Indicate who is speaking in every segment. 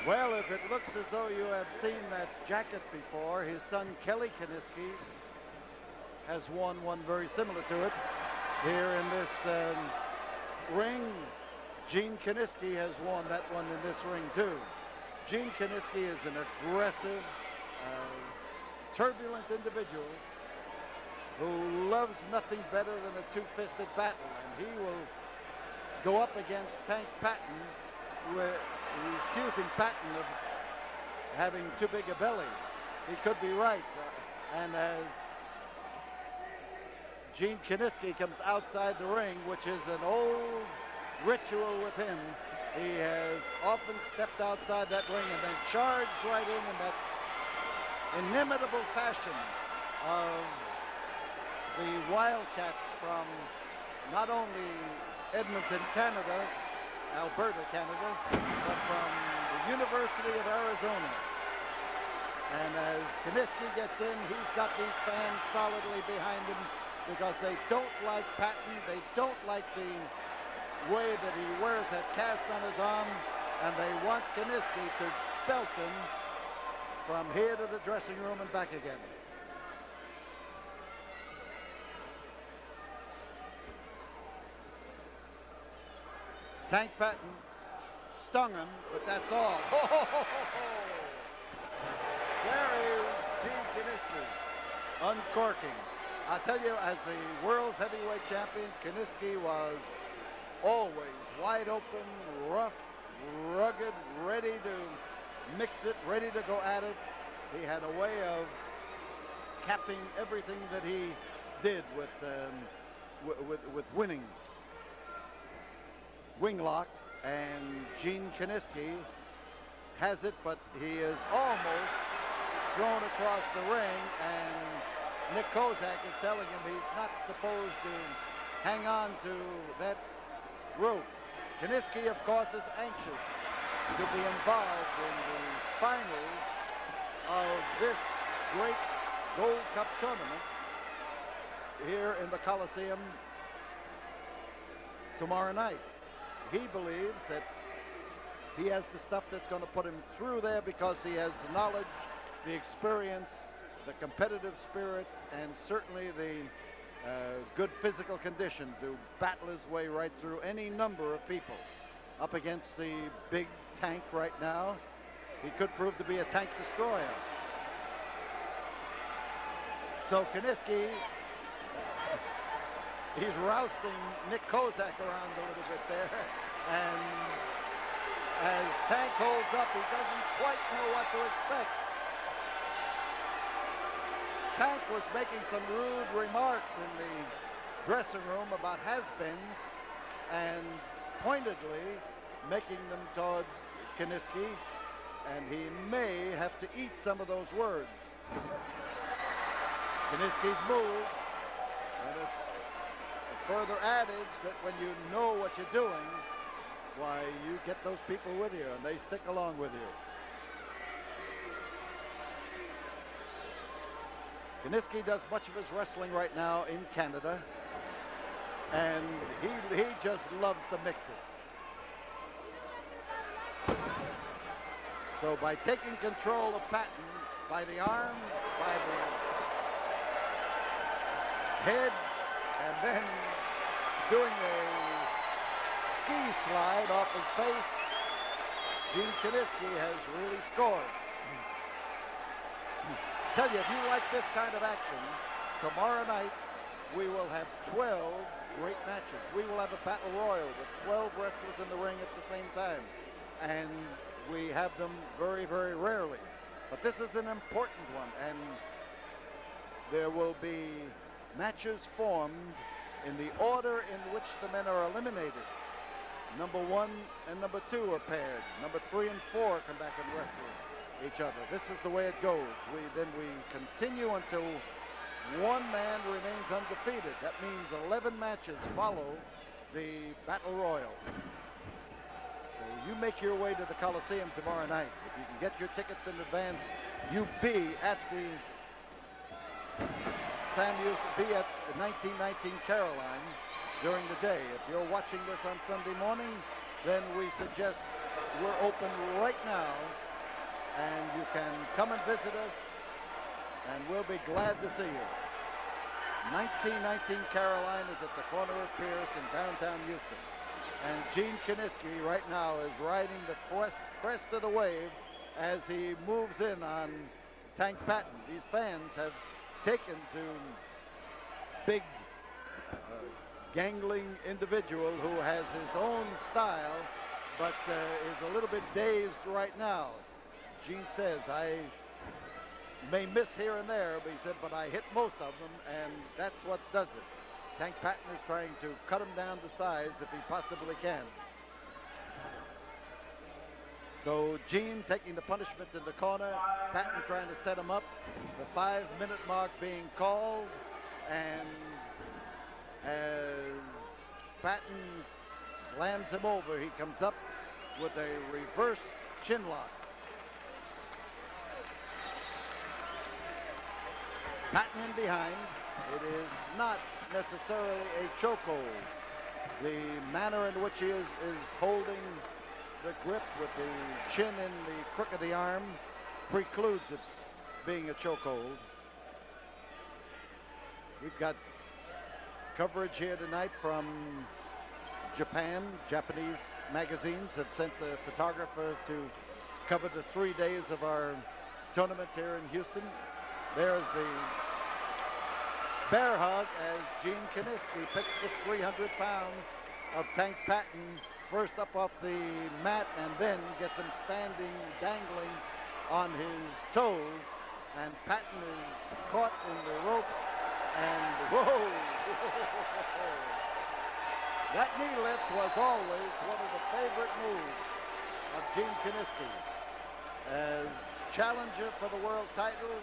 Speaker 1: Well, if it looks as though you have seen that jacket before, his son Kelly Kiniski has won one very similar to it here in this ring. Gene Kiniski has won that one in this ring too. Gene Kiniski is an aggressive, turbulent individual who loves nothing better than a two-fisted battle, and he will go up against Tank Patton, where he's accusing Patton of having too big a belly. He could be right, and as Gene Kiniski comes outside the ring, which is an old ritual with him, he has often stepped outside that ring and then charged right in that inimitable fashion of the Wildcat from not only Edmonton, Canada, Alberta, Canada, but from the University of Arizona. And as Kiniski gets in, he's got these fans solidly behind him because they don't like Patton. They don't like the way that he wears that cast on his arm, and they want Kiniski to belt him from here to the dressing room and back again. Tank Patton stung him, but that's all. There is Gene Kiniski uncorking. I'll tell you, as the world's heavyweight champion, Kiniski was always wide open, rough, rugged, ready to mix it, ready to go at it. He had a way of capping everything that he did with winning. Winglock, and Gene Kiniski has it, but he is almost thrown across the ring, and Nick Kozak is telling him he's not supposed to hang on to that rope. Kiniski, of course, is anxious to be involved in the finals of this great Gold Cup tournament here in the Coliseum tomorrow night. He believes that he has the stuff that's going to put him through there because he has the knowledge, the experience, the competitive spirit, and certainly the good physical condition to battle his way right through any number of people. Up against the big Tank right now, he could prove to be a tank destroyer. So Kiniski, he's rousting Nick Kozak around a little bit there, and as Tank holds up, he doesn't quite know what to expect. Tank was making some rude remarks in the dressing room about has-beens and pointedly making them toward Kiniski, and he may have to eat some of those words. Kiniski's move, and it's a further adage that when you know what you're doing, why, you get those people with you and they stick along with you. Kiniski does much of his wrestling right now in Canada, and he just loves to mix it. So by taking control of Patton by the arm, by the head, and then doing a ski slide off his face, Gene Kiniski has really scored. Tell you, if you like this kind of action, tomorrow night we will have 12 great matches. We will have a battle royal with 12 wrestlers in the ring at the same time, and we have them very, very rarely. But this is an important one, and there will be matches formed in the order in which the men are eliminated. Number 1 and number 2 are paired. Number 3 and 4 come back and wrestle each other. This is the way it goes. Then we continue until one man remains undefeated. That means 11 matches follow the Battle Royal. So you make your way to the Coliseum tomorrow night. If you can get your tickets in advance, you be at the Sam used to be at 1919 Caroline during the day. If you're watching this on Sunday morning, then we suggest we're open right now, and you can come and visit us, and we'll be glad to see you. 1919 Caroline is at the corner of Pierce in downtown Houston. And Gene Kiniski right now is riding the crest of the wave as he moves in on Tank Patton. These fans have taken to big, gangling individual who has his own style, but is a little bit dazed right now. Gene says, I may miss here and there, but he said, but I hit most of them, and that's what does it. Tank Patton is trying to cut him down to size if he possibly can. So Gene taking the punishment in the corner, Patton trying to set him up, the 5-minute mark being called, and as Patton slams him over, he comes up with a reverse chin lock. Patton in behind. It is not necessarily a chokehold. The manner in which he is holding the grip with the chin in the crook of the arm precludes it being a chokehold. We've got coverage here tonight from Japan. Japanese magazines have sent a photographer to cover the 3 days of our tournament here in Houston. There's the bear hug as Gene Kiniski picks the 300 pounds of Tank Patton first up off the mat and then gets him standing, dangling on his toes. And Patton is caught in the ropes and whoa! That knee lift was always one of the favorite moves of Gene Kiniski as challenger for the world title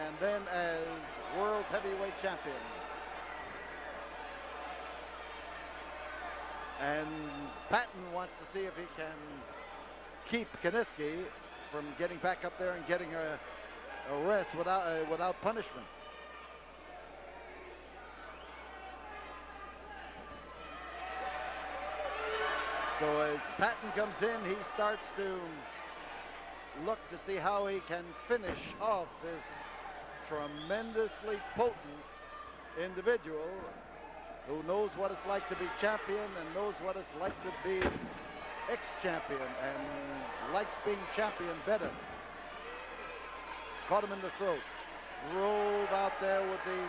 Speaker 1: and then as world's heavyweight champion. And Patton wants to see if he can keep Kiniski from getting back up there and getting a rest without punishment. So as Patton comes in, he starts to look to see how he can finish off this tremendously potent individual who knows what it's like to be champion and knows what it's like to be ex-champion and likes being champion better. Caught him in the throat, drove out there with the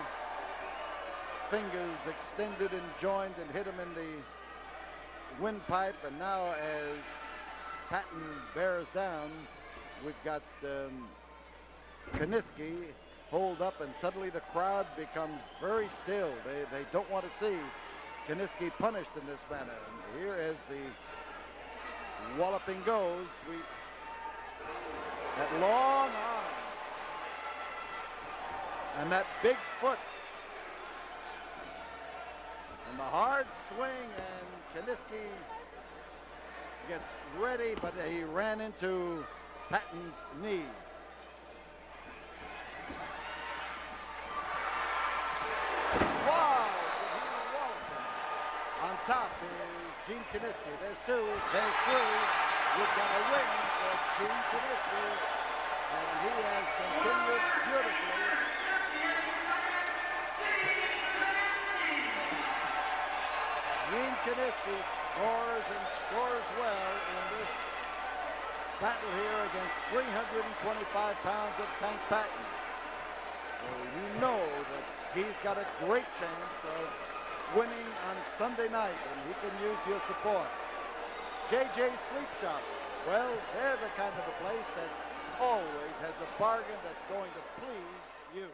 Speaker 1: fingers extended and joined and hit him in the windpipe. And now as Patton bears down, we've got Kiniski hold up, and suddenly the crowd becomes very still. They don't want to see Kiniski punished in this manner. And here as the walloping goes, that long arm and that big foot and the hard swing, and Kiniski gets ready, but he ran into Patton's knee. Wow! Did he wallop him? On top is Gene Kiniski. There's two. There's three. We've got a win for Gene Kiniski, and he has continued beautifully. Gene Kiniski scores and scores well in this battle here against 325 pounds of Tank Patton. So you know that he's got a great chance of winning on Sunday night, and he can use your support. JJ Sleep Shop. Well, they're the kind of a place that always has a bargain that's going to please you.